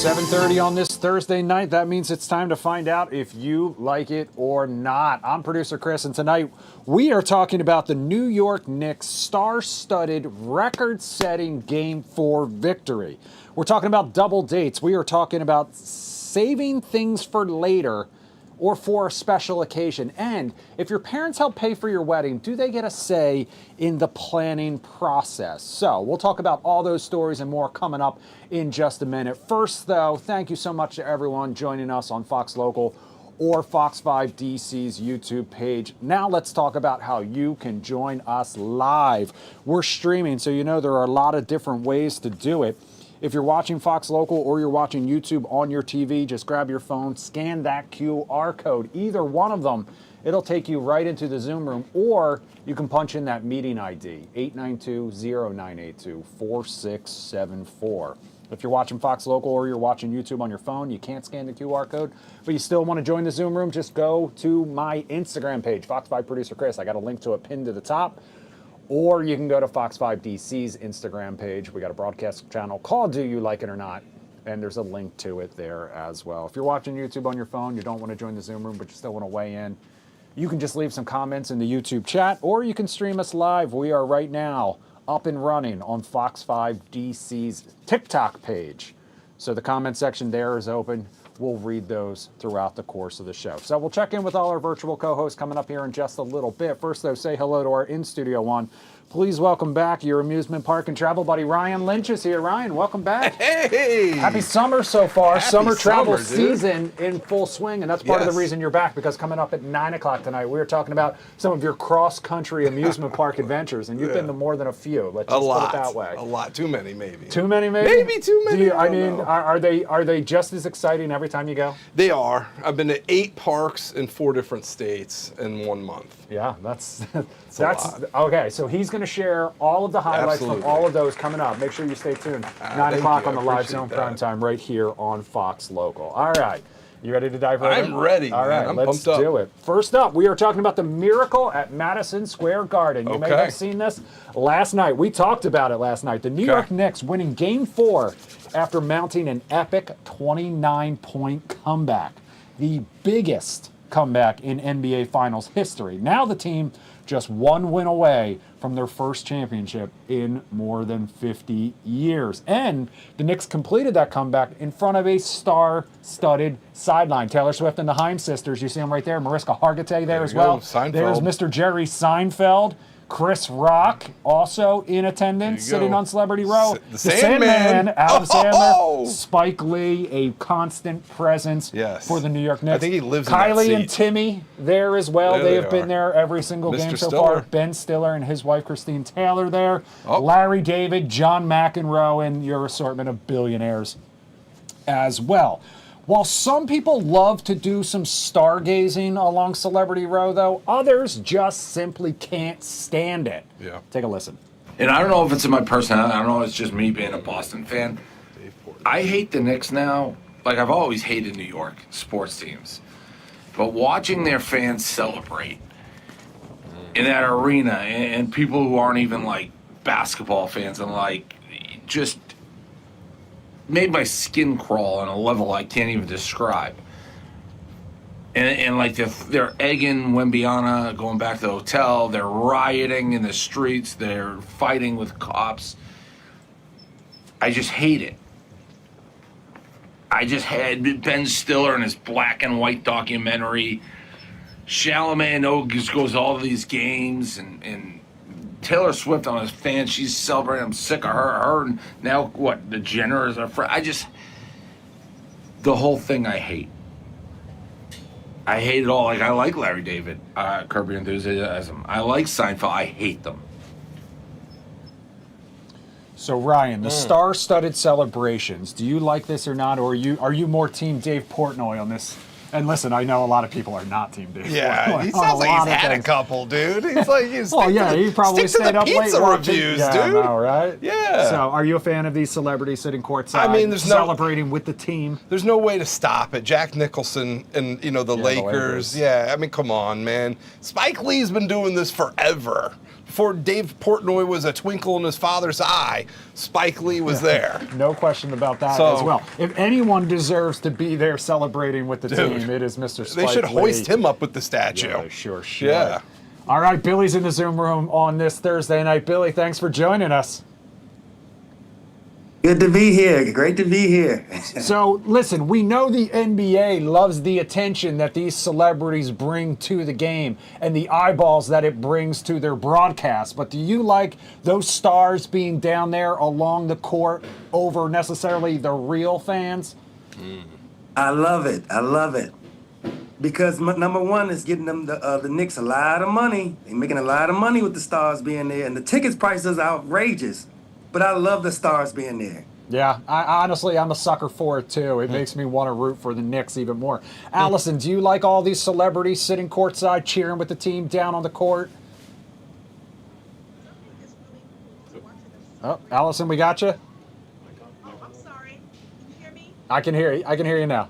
7:30 on this Thursday night. That means it's time to find out if you like it or not. I'm producer Chris, and tonight we are talking about the New York Knicks' star-studded, record-setting Game 4 victory. We're talking about double dates. We are talking about saving things for later or for a special occasion. And if your parents help pay for your wedding, do they get a say in the planning process? So we'll talk about all those stories and more coming up in just a minute. First, though, thank you so much to everyone joining us on Fox Local or Fox 5 DC's YouTube page. Now let's talk about how you can join us live. We're streaming, so you know there are a lot of different ways to do it. If you're watching Fox Local or you're watching YouTube on your TV, just grab your phone, scan that QR code. Either one of them, it'll take you right into the Zoom room, or you can punch in that meeting ID, 892-0982-4674. If you're watching Fox Local or you're watching YouTube on your phone, you can't scan the QR code, but you still want to join the Zoom room, just go to my Instagram page, Fox 5 Producer Chris. I got a link to it pinned to the top. Or you can go to Fox 5 DC's Instagram page. We got a broadcast channel called Do You Like It or Not? And there's a link to it there as well. If you're watching YouTube on your phone, you don't want to join the Zoom room, but you still want to weigh in, you can just leave some comments in the YouTube chat, or you can stream us live. We are right now up and running on Fox 5 DC's TikTok page. So the comment section there is open. We'll read those throughout the course of the show. So we'll check in with all our virtual co-hosts coming up here in just a little bit. First, though, say hello to our in-studio one. Please welcome back your amusement park and travel buddy, Ryan Lynch is here. Ryan, welcome back. Hey! Happy summer so far. Happy summer travel dude. season in full swing, and that's part of the reason you're back, because coming up at 9 o'clock tonight, we're talking about some of your cross-country amusement park adventures, and you've been to more than a few. Let's just put it that way. A lot. Too many, maybe. Too many, maybe? Maybe too many. I mean, are they just as exciting every time you go? They are. I've been to 8 parks in 4 different states in 1 month. Yeah, that's okay. So he's going to share all of the highlights from all of those coming up. Make sure you stay tuned. 9 o'clock on the Live Zone Prime Time right here on Fox Local. All right. You ready to dive right in? I'm ready. All right, I'm let's pumped up. do it. First up, we are talking about the miracle at Madison Square Garden. You may have seen this last night. We talked about it last night. The New York Knicks winning Game 4 after mounting an epic 29-point comeback. The biggest comeback in NBA Finals history. Now the team just one win away from their first championship in more than 50 years. And the Knicks completed that comeback in front of a star-studded sideline. Taylor Swift and the Haim sisters, you see them right there. Mariska Hargitay there as well. Seinfeld. There's Mr. Jerry Seinfeld. Chris Rock also in attendance, sitting on Celebrity Row. The Sandman, Adam Sandler, Spike Lee, a constant presence for the New York Knicks. I think he lives Kylie in that seat. and Timmy there as well. They have been there every single game so far. Ben Stiller and his wife Christine Taylor there. Larry David, John McEnroe, and your assortment of billionaires as well. While some people love to do some stargazing along Celebrity Row, though, others just simply can't stand it. Yeah. Take a listen. And I don't know if it's in my personality. I don't know if it's just me being a Boston fan. I hate the Knicks now. Like, I've always hated New York sports teams. But watching their fans celebrate in that arena, and people who aren't even, like, basketball fans, and, like, just made my skin crawl on a level I can't even describe. And like they're egging Wembyana going back to the hotel. They're rioting in the streets. They're fighting with cops. I just hate it. I just had Ben Stiller in his black and white documentary. Chalamet just goes to all of these games, and Taylor Swift on his fan, she's celebrating. I'm sick of her. And now what? The Jenners are friends. The whole thing I hate. I hate it all. Like, I like Larry David, Curb Your Enthusiasm. I like Seinfeld. I hate them. So Ryan, the star-studded celebrations. Do you like this or not, or are you more Team Dave Portnoy on this? And listen, I know a lot of people are not Team Dave. Yeah, he sounds like he's had a couple, dude. He's like, he probably stayed up late watching reviews, dude. I know, right? Yeah. So, are you a fan of these celebrities sitting courtside? I mean, celebrating with the team. There's no way to stop it. Jack Nicholson and the Lakers. Yeah, I mean, come on, man. Spike Lee's been doing this forever. before Dave Portnoy was a twinkle in his father's eye, Spike Lee was there. No question about that as well. If anyone deserves to be there celebrating with the team, it is Mr. Spike Lee. They should hoist him up with the statue. Yeah, they sure should. Yeah. All right, Billy's in the Zoom room on this Thursday night. Billy, thanks for joining us. Good to be here. Great to be here. So, listen, we know the NBA loves the attention that these celebrities bring to the game and the eyeballs that it brings to their broadcast. But do you like those stars being down there along the court over necessarily the real fans? I love it. I love it. Because number one is getting them the Knicks a lot of money. They're making a lot of money with the stars being there, and the tickets prices are outrageous. But I love the stars being there. Yeah, honestly, I'm a sucker for it too. It makes me want to root for the Knicks even more. Allison, do you like all these celebrities sitting courtside cheering with the team down on the court? Oh, Allison, we got you. Oh, I'm sorry. Can you hear me? I can hear you. I can hear you now.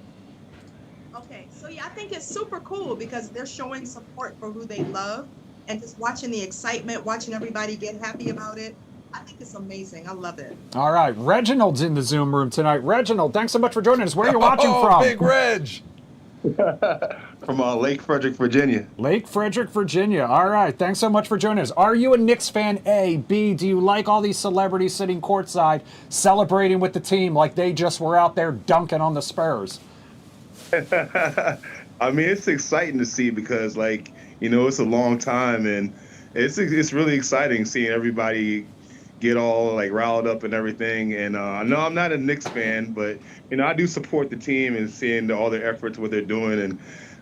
Okay, so yeah, I think it's super cool because they're showing support for who they love and just watching the excitement, watching everybody get happy about it. I think it's amazing. I love it. All right, Reginald's in the Zoom room tonight. Reginald, thanks so much for joining us. Where are you watching from? Big Reg. From Lake Frederick, Virginia. Lake Frederick, Virginia. All right, thanks so much for joining us. Are you a Knicks fan, A? B, do you like all these celebrities sitting courtside celebrating with the team like they just were out there dunking on the Spurs? I mean, it's exciting to see because, like, you know, it's a long time, and it's really exciting seeing everybody get all like riled up and everything. And I know I'm not a Knicks fan, but you know I do support the team and seeing all their efforts, what they're doing,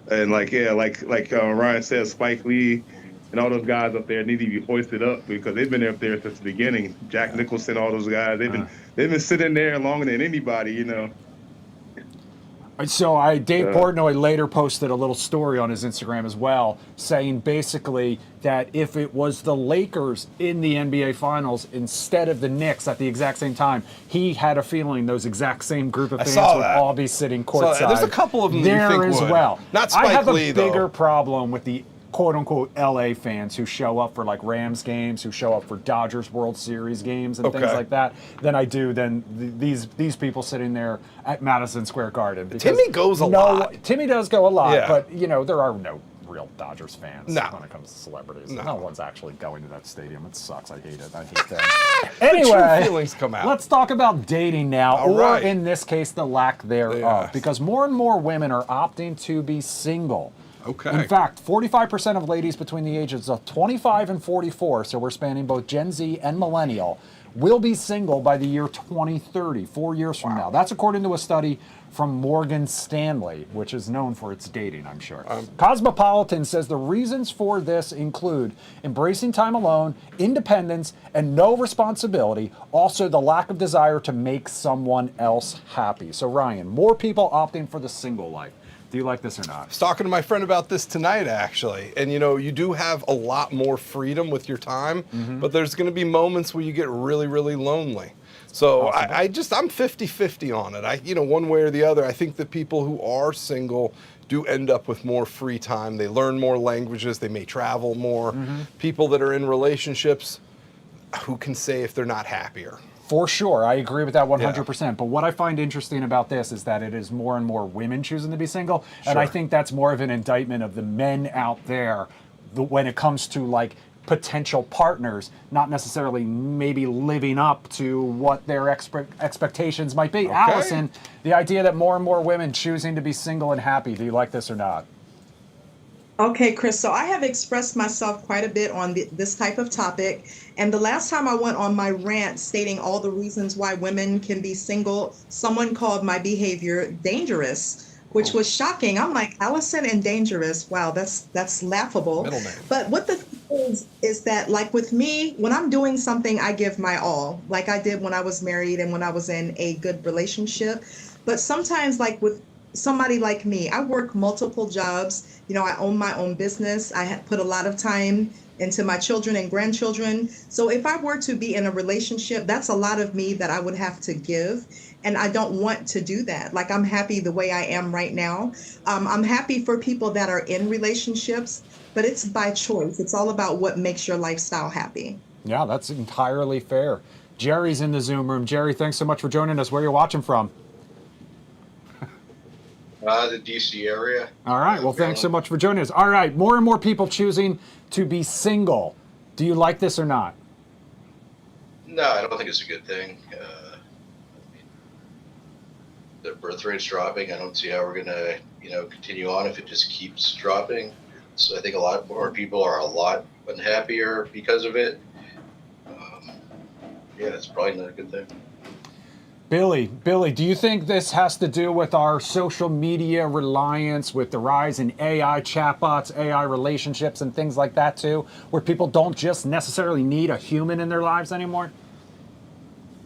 and like Ryan says, Spike Lee and all those guys up there need to be hoisted up because they've been up there since the beginning. Jack Nicholson, all those guys, they've been sitting there longer than anybody, you know. So Dave Portnoy later posted a little story on his Instagram as well, saying basically that if it was the Lakers in the NBA Finals instead of the Knicks at the exact same time, he had a feeling those exact same group of fans would all be sitting courtside. There's a couple of them there that you think as would. well. Not Spike I have Lee, a bigger though. problem with the quote-unquote LA fans who show up for like Rams games, who show up for Dodgers World Series games and things like that, than these people sitting there at Madison Square Garden. Because Timmy goes a lot. Timmy does go a lot, Yeah. but you know there are no real Dodgers fans No. when it comes to celebrities. No. No one's actually going to that stadium. It sucks. I hate it. I hate that. Anyway, true feelings come out. let's talk about dating now, All or right. in this case, the lack thereof, Yes. because more and more women are opting to be single. Okay. In fact, 45% of ladies between the ages of 25 and 44, so we're spanning both Gen Z and millennial, will be single by the year 2030, 4 years from now. That's according to a study from Morgan Stanley, which is known for its dating, I'm sure. Cosmopolitan says the reasons for this include embracing time alone, independence, and no responsibility, also the lack of desire to make someone else happy. So Ryan, more people opting for the single life. Do you like this or not? I was talking to my friend about this tonight, actually. And, you know, you do have a lot more freedom with your time, but there's going to be moments where you get really, really lonely. So I'm 50-50 on it. One way or the other, I think that people who are single do end up with more free time. They learn more languages. They may travel more. People that are in relationships, who can say if they're not happier? For sure, I agree with that 100%. But what I find interesting about this is that it is more and more women choosing to be single, and I think that's more of an indictment of the men out there when it comes to like potential partners, not necessarily maybe living up to what their expectations might be. Allison, the idea that more and more women choosing to be single and happy, do you like this or not? Okay, Chris, so I have expressed myself quite a bit on this type of topic. And the last time I went on my rant stating all the reasons why women can be single, someone called my behavior dangerous, which was shocking. I'm like, Allison and dangerous. Wow, that's laughable. Middle name. But what the thing is that, like with me, when I'm doing something, I give my all, like I did when I was married and when I was in a good relationship. But sometimes, like with somebody like me, I work multiple jobs. You know, I own my own business. I put a lot of time into my children and grandchildren. So if I were to be in a relationship, that's a lot of me that I would have to give. And I don't want to do that. Like, I'm happy the way I am right now. I'm happy for people that are in relationships, but it's by choice. It's all about what makes your lifestyle happy. Yeah, that's entirely fair. Jerry's in the Zoom room. Jerry, thanks so much for joining us. Where are you watching from? The DC area. All right. Well, thanks so much for joining us. All right. More and more people choosing to be single. Do you like this or not? No, I don't think it's a good thing. The birth rate's dropping. I don't see how we're gonna, continue on if it just keeps dropping. So I think a lot more people are a lot unhappier because of it. Yeah, it's probably not a good thing. Billy, do you think this has to do with our social media reliance, with the rise in AI chatbots, AI relationships, and things like that too, where people don't just necessarily need a human in their lives anymore?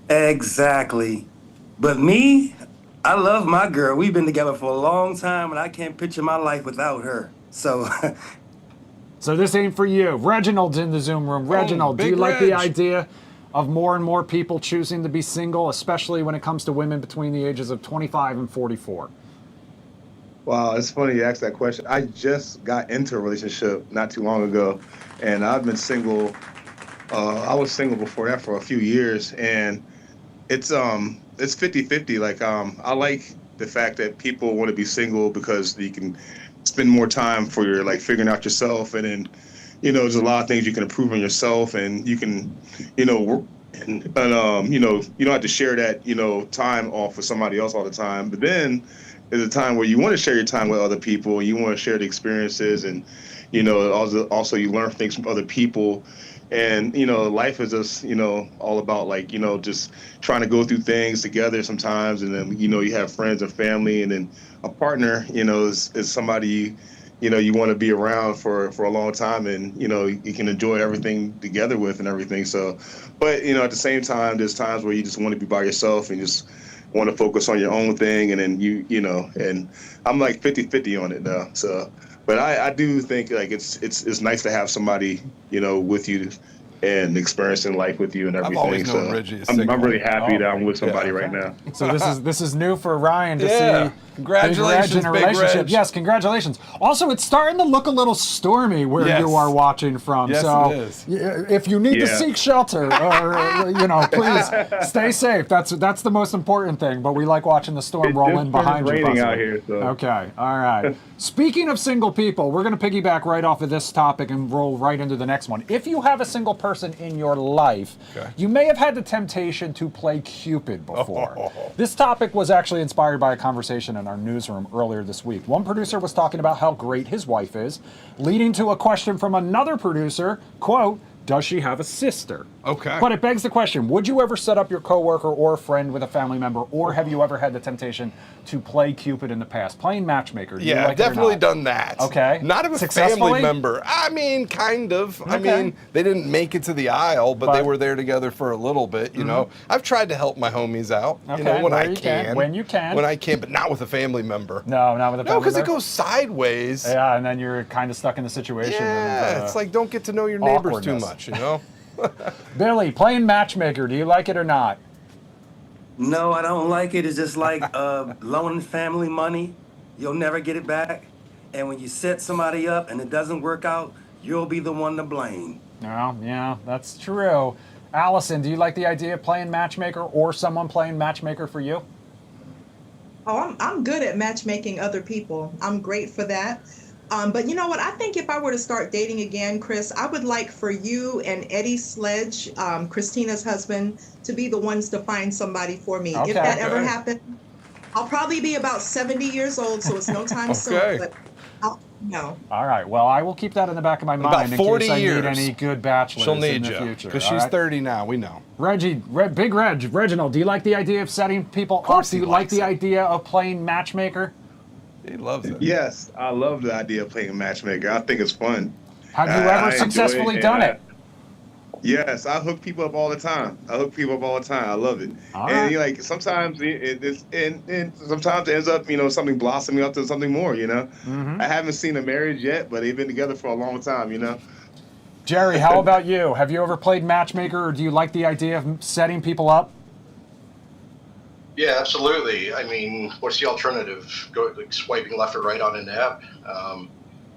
Exactly. But me, I love my girl. We've been together for a long time, and I can't picture my life without her. So, So this ain't for you. Reginald's in the Zoom room. Reginald, do you Big like the Reg. idea of more and more people choosing to be single, especially when it comes to women between the ages of 25 and 44? Wow, it's funny you asked that question. I just got into a relationship not too long ago, and I've been single. I was single before that for a few years, and it's 50-50. Like, I like the fact that people want to be single because you can spend more time for your, like, figuring out yourself, and then, there's a lot of things you can improve on yourself, and you can, work, and you don't have to share that, time off with somebody else all the time. But then there's a time where you want to share your time with other people, and you want to share the experiences, and, also you learn things from other people. And, life is just, all about, like, just trying to go through things together sometimes. And then, you have friends and family, and then a partner, is somebody, you want to be around for a long time, and, you can enjoy everything together with and everything. So, but, at the same time, there's times where you just want to be by yourself and just want to focus on your own thing. And then and I'm like 50-50 on it now. So, but I do think, like, it's nice to have somebody, with you and experiencing life with you and everything. I've always known So Reggie is I'm single. really happy that I'm with somebody right now. So this is new for Ryan to Yeah. see. Congratulations, Big Reg in a Big relationship. Reg. Yes, congratulations. Also, it's starting to look a little stormy where Yes. you are watching from. Yes, so it is. If you need to Yeah. seek shelter, or please stay safe. That's the most important thing. But we like watching the storm It roll just in behind you. started raining possibly. out here, so. Okay, all right. Speaking of single people, we're going to piggyback right off of this topic and roll right into the next one. If you have a single person in your life, Okay. you may have had the temptation to play Cupid before. This topic was actually inspired by a conversation in our newsroom earlier this week. One producer was talking about how great his wife is, leading to a question from another producer, quote, does she have a sister? Okay. But it begs the question, would you ever set up your coworker or a friend with a family member, or have you ever had the temptation to play Cupid in the past? Playing matchmaker. Do you Yeah, like it or definitely not? done that. Okay. Not of a Successfully? family member. I mean, kind of. I Okay. mean, they didn't make it to the aisle, but they But- were there together for a little bit, you know. I've tried to help my homies out, Okay, when where I you can, can. when you can. When I can, but not with a family member. No, not with a family No, because it member? goes sideways. Yeah, and then you're kind of stuck in the situation. Yeah, of, it's like don't get to know your neighbors too awkwardness. much, you know? Billy, playing matchmaker, do you like it or not? no, I don't like it. It's just like loaning family money. You'll never get it back. And when you set somebody up and it doesn't work out, you'll be the one to blame. No, yeah, that's true. Allison, do you like the idea of playing matchmaker or someone playing matchmaker for you? Oh, I'm good at matchmaking other people. I'm great for that. But you know what? I think if I were to start dating again, Chris, I would like for you and Eddie Sledge, Christina's husband, to be the ones to find somebody for me. Okay. If that ever Okay. happened, I'll probably be about 70 years old, so it's no time Okay. soon. But no. All right, well, I will keep that in the back of my About mind in 40 case I years. need any good bachelors She'll in need the you. future. Because all she's right? 30 now, we know. Big Reginald, do you like the idea of setting people up? course Do he you like likes the it. idea of playing matchmaker? He loves it. Yes, I love the idea of playing matchmaker. I think it's fun. Have you I ever enjoy successfully and done it? Yes, I hook people up all the time. I love it. All And right. like sometimes and sometimes it ends up something blossoming up to something more. Mm-hmm. I haven't seen a marriage yet, but they've been together for a long time. Jerry, how about you? Have you ever played matchmaker, or do you like the idea of setting people up? Yeah, absolutely. I mean, what's the alternative? Go like, swiping left or right on an app.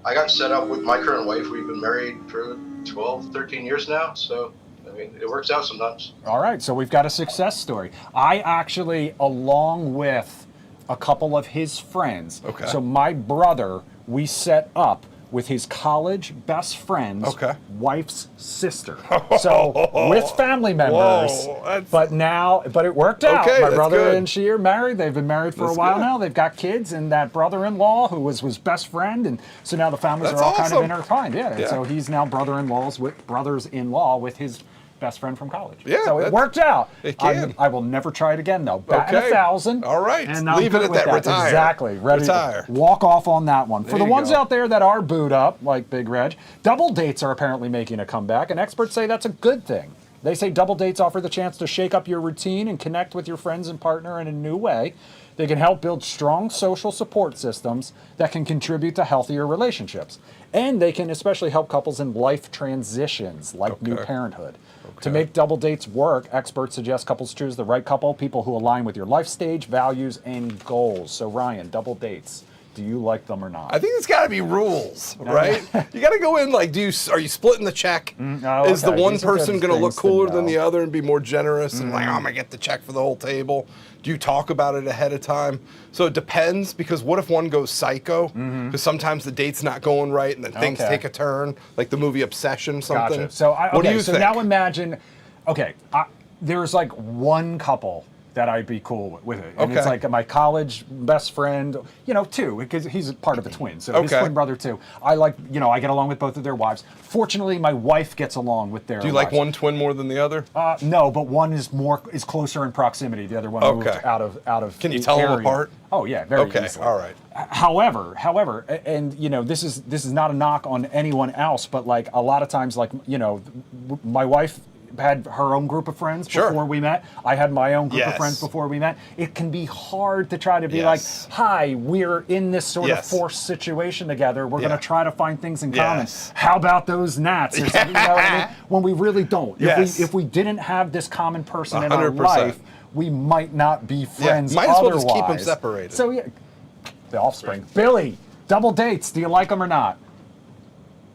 I got set up with my current wife. We've been married for 12, 13 years now. So, I mean, it works out sometimes. All right, so we've got a success story. I actually, along with a couple of his friends, Okay. so my brother, we set up with his college best friend's Okay. wife's sister. So with family members, Whoa, but it worked out. Okay, My that's brother good. and she are married. They've been married for That's a while good. now. They've got kids, and that brother-in-law who was his best friend, and so now the families That's are all kind of awesome. intertwined. Yeah, and Yeah. so he's now brothers-in-law with his best friend from college. Yeah, so it that's- worked out. It can. I will never try it again though. Batting Okay. 1,000. All right. And I'm Leave it good at with that. Retire. Exactly. Ready Retire. to walk off on that one. For There the you ones go. out there that are booed up, like Big Reg, double dates are apparently making a comeback, and experts say that's a good thing. They say double dates offer the chance to shake up your routine and connect with your friends and partner in a new way. They can help build strong social support systems that can contribute to healthier relationships. And they can especially help couples in life transitions, like new Okay. parenthood. To Okay. make double dates work, experts suggest couples choose the right couple, people who align with your life stage, values, and goals. So Ryan, double dates. Do you like them or not? I think it's got to be rules, right? You got to go in like, are you splitting the check? oh, Is the okay. one These are good person going to look things to cooler than know. the other and be more generous and like, oh, I'm going to get the check for the whole table? Do you talk about it ahead of time? So it depends, because what if one goes psycho? Because sometimes the date's not going right and then things Okay. take a turn, like the movie Obsession, something. Gotcha. So what do you so think? now imagine, there's like one couple that I'd be cool with it. And it's Okay. like my college best friend, two, because he's part of a twin. So his Okay. twin brother too. I get along with both of their wives. Fortunately, my wife gets along with their Do you like wives. one twin more than the other? No, but one is closer in proximity. The other one moved Okay. out of. Can you the tell them area. apart? Oh yeah, very Okay, easily. all right. However, and this is not a knock on anyone else, but like a lot of times, my wife had her own group of friends Sure. before we met. I had my own group of Yes. friends before we met. It can be hard to try to be Yes. like, hi, we're in this sort of Yes. forced situation together. We're Yeah. going to try to find things in Yes. common. How about those gnats? Or something, you know what I mean? When we really don't. Yes. If we didn't have this common person in our 100%. life, we might not be friends might as well just keep 'em otherwise. separated. So yeah, the offspring. Billy, double dates. Do you like them or not?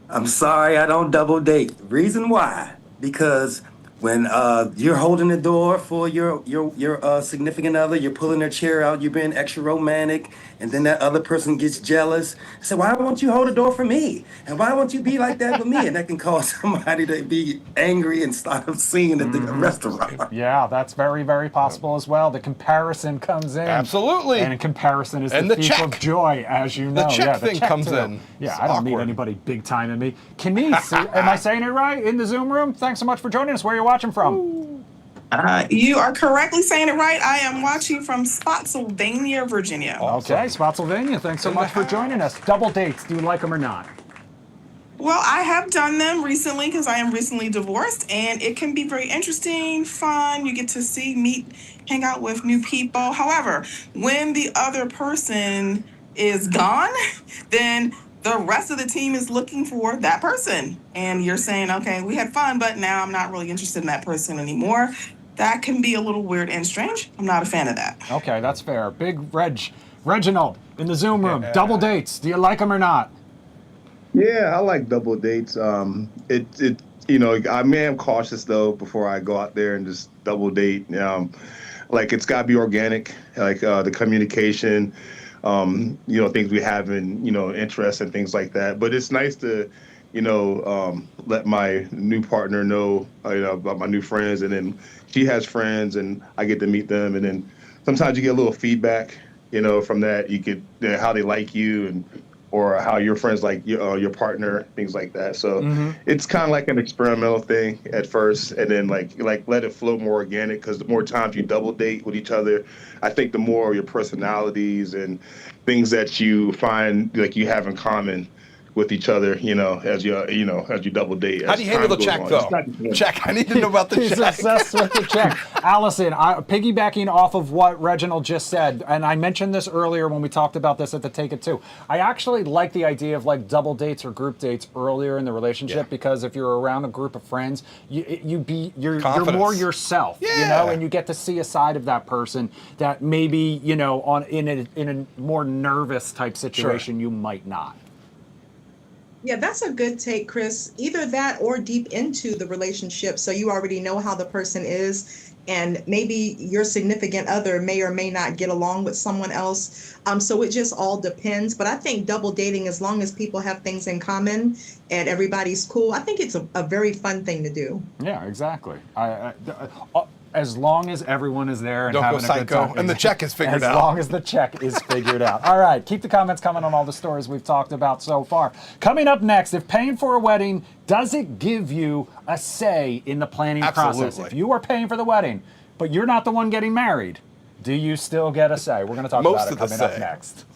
I'm sorry, I don't double date. Reason why? Because when you're holding the door for your significant other, you're pulling their chair out, you're being extra romantic, and then that other person gets jealous. So why won't you hold the door for me? And why won't you be like that with me? And that can cause somebody to be angry and start a scene at the restaurant. Yeah, that's very, very possible as well. The comparison comes in. Absolutely. And comparison is And the the thief check. of joy, as you know. The check yeah, thing check comes too. in. Yeah, It's I don't need awkward. anybody big time in me. Kenise, am I saying it right? In the Zoom room? Thanks so much for joining us. Where are you watching from? You are correctly saying it right. I am watching from Spotsylvania, Virginia. Okay, Spotsylvania. Thanks so much for joining us. Double dates. Do you like them or not? Well, I have done them recently because I am recently divorced, and it can be very interesting, fun. You get to meet, hang out with new people. However, when the other person is gone, then the rest of the team is looking for that person. And you're saying, okay, we had fun, but now I'm not really interested in that person anymore. That can be a little weird and strange. I'm not a fan of that. Okay, that's fair. Big Reginald in the Zoom room. Double dates. Do you like them or not? Yeah, I like double dates. I am cautious though before I go out there and just double date. Like it's gotta be organic, like the communication, things we have in, interests and things like that. But it's nice to, let my new partner know, about my new friends, and then she has friends and I get to meet them, and then sometimes you get a little feedback, from that. You get how they like you and or how your friends like your partner, things like that. So it's kind of like an experimental thing at first, and then like let it flow more organic, because the more times you double date with each other, I think the more your personalities and things that you find like you have in common with each other, as you double date. How do you handle the check, though? Check. I need to know about the He's check. obsessed with the check. Allison, piggybacking off of what Reginald just said, and I mentioned this earlier when we talked about this at the Take It Too. I actually like the idea of like double dates or group dates earlier in the relationship because if you're around a group of friends, you're more yourself, and you get to see a side of that person that maybe in a more nervous type situation you might not. Yeah, that's a good take, Chris. Either that or deep into the relationship so you already know how the person is, and maybe your significant other may or may not get along with someone else. So it just all depends. But I think double dating, as long as people have things in common and everybody's cool, I think it's a very fun thing to do. Yeah, exactly. As long as everyone is there and Don't having go a psycho, good time. and the check is figured out. As long as the check is figured out. All right, keep the comments coming on all the stories we've talked about so far. Coming up next, if paying for a wedding, does it give you a say in the planning process? If you are paying for the wedding, but you're not the one getting married, do you still get a say? We're going to talk about it coming up next.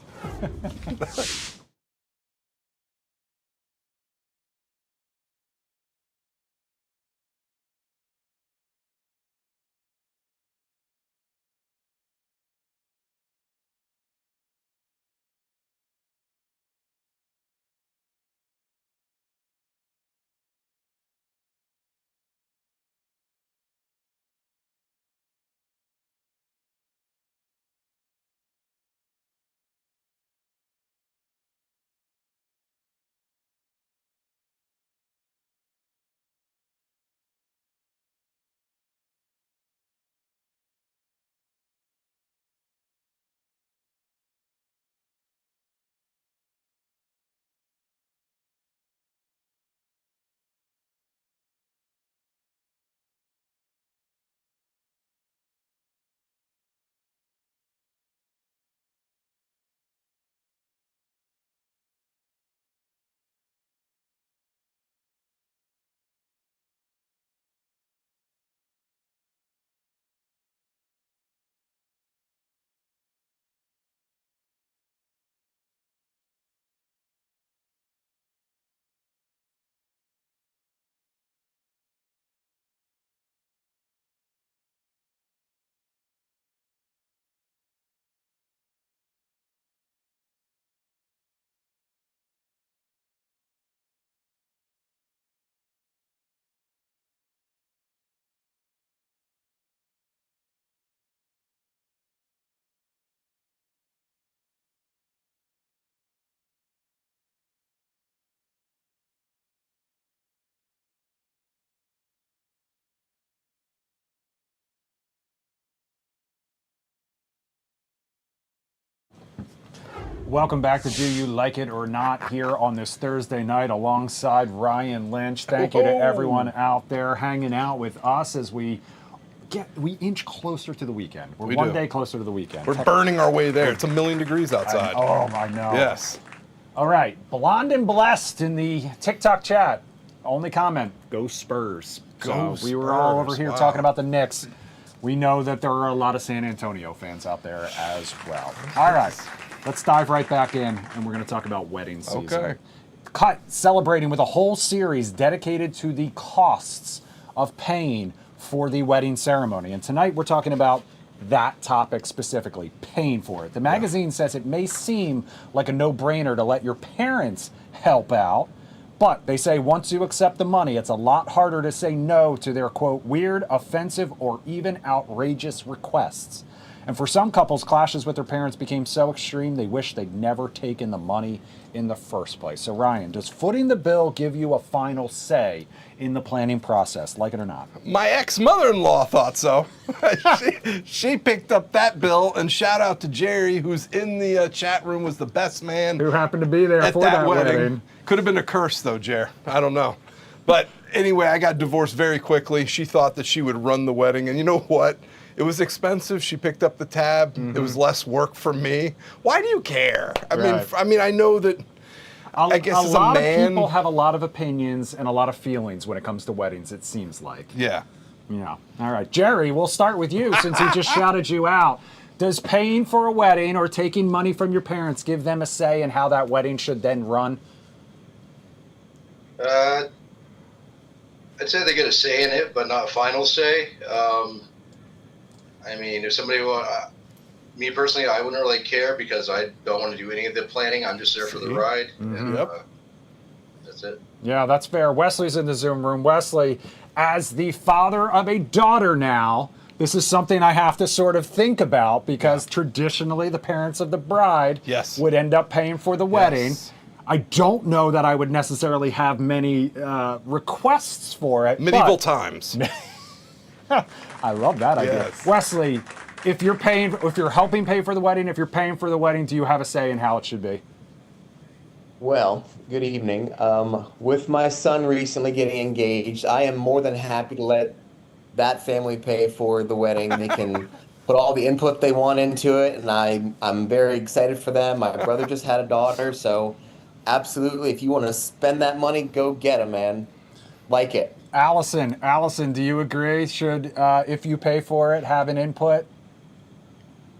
Welcome back to Do You Like It or Not here on this Thursday night alongside Ryan Lynch. Thank you to everyone out there hanging out with us as we inch closer to the weekend. We're one day closer to the weekend. We're burning our way there. It's 1,000,000 degrees outside. I know. Yes. All right. Blonde and Blessed in the TikTok chat. Only comment, go Spurs. We were all over here talking about the Knicks. We know that there are a lot of San Antonio fans out there as well. All right. Let's dive right back in, and we're going to talk about wedding season. Okay. Cut celebrating with a whole series dedicated to the costs of paying for the wedding ceremony. And tonight we're talking about that topic specifically, paying for it. The magazine says it may seem like a no-brainer to let your parents help out, but they say once you accept the money, it's a lot harder to say no to their, quote, weird, offensive, or even outrageous requests. And for some couples, clashes with their parents became so extreme they wish they'd never taken the money in the first place. So Ryan, does footing the bill give you a final say in the planning process, like it or not? My ex-mother-in-law thought so. she picked up that bill, and shout out to Jerry, who's in the chat room, was the best man. Who happened to be there at for that wedding. wedding. Could have been a curse though, Jer. I don't know. But anyway, I got divorced very quickly. She thought that she would run the wedding, and you know what? It was expensive. She picked up the tab. Mm-hmm. It was less work for me. Why do you care? I mean, I know that. I guess as a man, lot of people have a lot of opinions and a lot of feelings when it comes to weddings. It seems like. Yeah. Yeah. All right, Jerry. We'll start with you since he just shouted you out. Does paying for a wedding or taking money from your parents give them a say in how that wedding should then run? I'd say they get a say in it, but not a final say. I mean, if somebody me personally, I wouldn't really care because I don't want to do any of the planning. I'm just there for the ride. And, that's it. Yeah, that's fair. Wesley's in the Zoom room. Wesley, as the father of a daughter now, this is something I have to sort of think about because traditionally the parents of the bride would end up paying for the wedding. I don't know that I would necessarily have many requests for it. Medieval times. I love that idea. Wesley, if you're helping pay for the wedding, if you're paying for the wedding, do you have a say in how it should be? Well, good evening. With my son recently getting engaged, I am more than happy to let that family pay for the wedding. They can put all the input they want into it, and I'm very excited for them. My brother just had a daughter, so absolutely, if you want to spend that money, go get it, man. Like it. Allison, do you agree? Should, if you pay for it, have an input?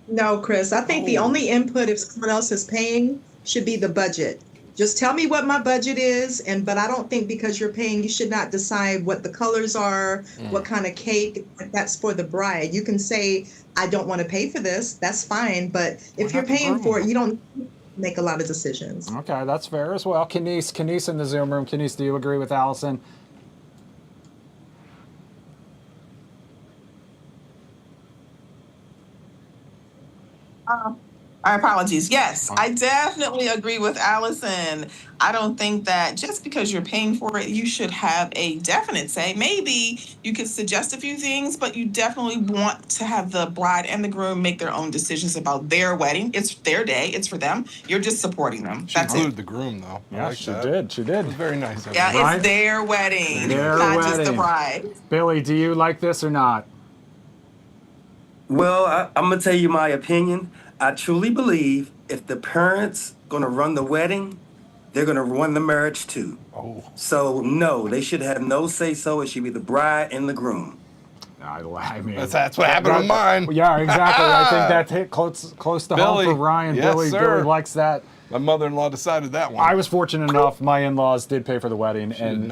No, Chris. I think the only input if someone else is paying should be the budget. Just tell me what my budget is, but I don't think because you're paying, you should not decide what the colors are, what kind of cake. That's for the bride. You can say, I don't want to pay for this. That's fine. But if you're paying for it, you don't make a lot of decisions. Okay, that's fair as well. Kenise in the Zoom room. Kenise, do you agree with Allison? Our apologies. Yes, I definitely agree with Allison. I don't think that just because you're paying for it, you should have a definite say. Maybe you could suggest a few things, but you definitely want to have the bride and the groom make their own decisions about their wedding. It's their day. It's for them. You're just supporting them. She included the groom, though. Yeah, she did. She did. It was very nice. Yeah, it's their wedding, not just the bride. Billy, do you like this or not? Well, I'm going to tell you my opinion. I truly believe if the parents going to run the wedding, they're going to run the marriage too. So, no, they should have no say-so. It should be the bride and the groom. I mean, that's what happened with mine. Yeah, exactly. I think that hit close to home for Ryan. Yes, Billy likes that. My mother-in-law decided that one. I was fortunate enough. My in-laws did pay for the wedding, and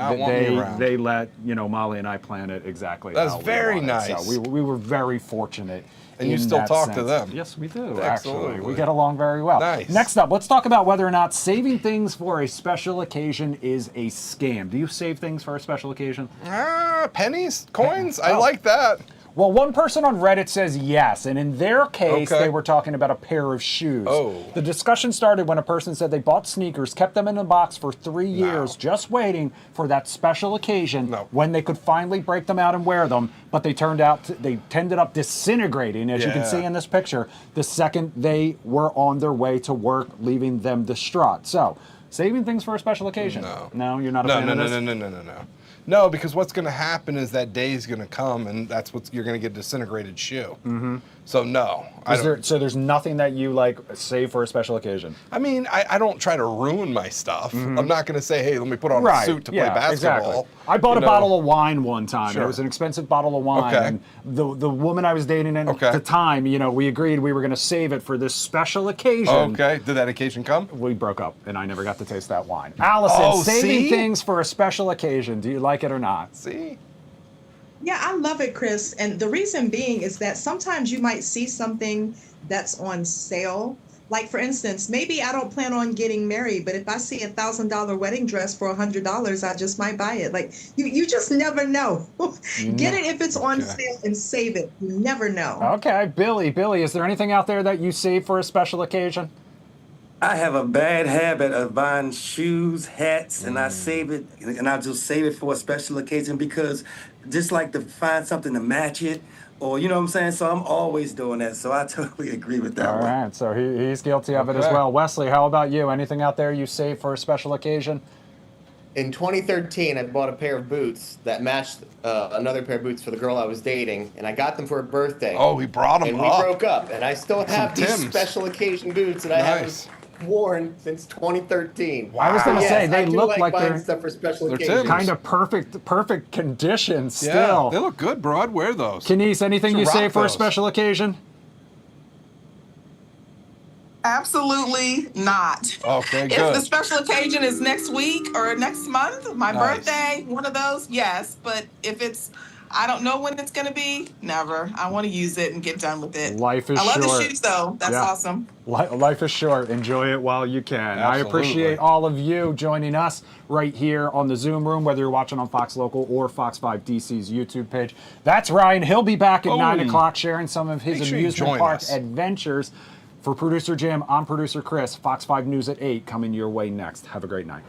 they let Molly and I plan it exactly. That's very nice. So we were very fortunate. And you still talk to them. Yes, we do. Absolutely. Actually, we get along very well. Nice. Next up, let's talk about whether or not saving things for a special occasion is a scam. Do you save things for a special occasion? Pennies, coins. I like that. Well, one person on Reddit says yes, and in their case, they were talking about a pair of shoes. The discussion started when a person said they bought sneakers, kept them in a box for 3 years, just waiting for that special occasion when they could finally break them out and wear them, but they ended up disintegrating, as you can see in this picture, the second they were on their way to work, leaving them distraught. So, saving things for a special occasion? No, you're not a fan of this? No, because what's going to happen is that day is going to come, and that's what you're going to get a disintegrated shoe. So no. So there's nothing that you save for a special occasion? I mean, I don't try to ruin my stuff. I'm not going to say, hey, let me put on a suit to play basketball. Exactly. I bought a bottle of wine one time. It was an expensive bottle of wine. And the woman I was dating at the time, we agreed we were going to save it for this special occasion. Did that occasion come? We broke up, and I never got to taste that wine. Allison, saving things for a special occasion. Do you like it or not? See? Yeah, I love it, Chris. And the reason being is that sometimes you might see something that's on sale. Like, for instance, maybe I don't plan on getting married, but if I see $1,000 wedding dress for $100, I just might buy it. Like, you just never know. Get it if it's on sale and save it. You never know. Okay, Billy, is there anything out there that you save for a special occasion? I have a bad habit of buying shoes, hats, and I save it, and I just save it for a special occasion because just like to find something to match it, or you know what I'm saying? So I'm always doing that. So I totally agree with that one. All right, so he's guilty of it as well. Wesley, how about you? Anything out there you save for a special occasion? In 2013, I bought a pair of boots that matched another pair of boots for the girl I was dating, and I got them for her birthday. Oh, we brought them and up. And we broke up, and I still have these special occasion boots that I haven't worn since 2013. Wow. I was going to say they look like they're stuff for special occasions. Kind of perfect condition still. They look good, bro. I'd wear those. Kenise, anything you save for a special occasion? Absolutely not. Okay, If good. the special occasion is next week or next month, my Nice. birthday, one of those, yes. But if it's, I don't know when it's going to be, never. I want to use it and get done with it. Life is I love short. the shoes, though. That's Yeah. awesome. Life is short. Enjoy it while you can. I Absolutely. appreciate all of you joining us right here on the Zoom room, whether you're watching on Fox Local or Fox 5 DC's YouTube page. That's Ryan. He'll be back at 9 o'clock sharing some of his Make sure you amusement join park us. adventures. For Producer Jim, I'm Producer Chris. Fox 5 News at 8 coming your way next. Have a great night.